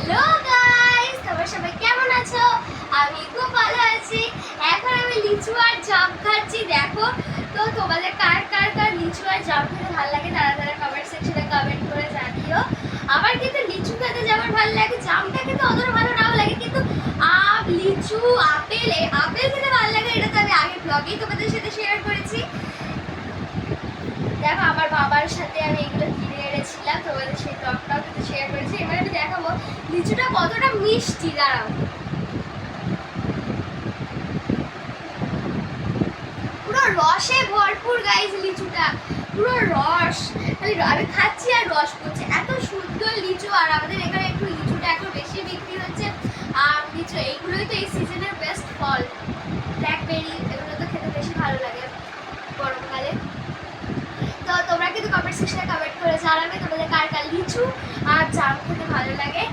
Hello guys, তোমরা সবাই কেমন আছো? আমি খুব ভালো আছি। এখন আমি লিচু আর জাম খাচ্ছি। দেখো তো, তোমাদের কার কার কার লিচু আর জাম খেতে ভালো লাগে তারা তারা কমেন্ট সেকশনে কমেন্ট করে জানিও। আমার কিন্তু লিচু খেতে যেমন ভালো লাগে, জামটা খেতে অতটা ভালো নাও লাগে, কিন্তু আম, লিচু, আপেল খেতে ভালো লাগে। এটা তো আমি আগের ব্লগেই তোমাদের সাথে শেয়ার করেছি। দেখো, আমার বাবার সাথে আমি এগুলো কিনে এনেছিলাম, তোমাদের সেই ব্লগটাও কিন্তু শেয়ার করেছি। এবার আমি দেখাবো লিচুটা কতটা মিষ্টি। দাঁড়াও, পুরো রসে ভরপুর গাইস লিচুটা, পুরো রস। আমি খাচ্ছি আর রস পড়ছে, এত সুন্দর লিচু। আর আমাদের এখানে একটু লিচুটা এখন বেশি বিক্রি হচ্ছে। আর লিচু এইগুলোই তো এই সিজনের বেস্ট ফল। ব্ল্যাকবেরি এগুলো তো খেতে বেশি ভালো লাগে গরমকালে। তো তোমরা কিন্তু কমেন্ট সেকশনে কমেন্ট করে জানাবে তোমাদের কার কার লিচু আর জাম খেতে ভালো লাগে।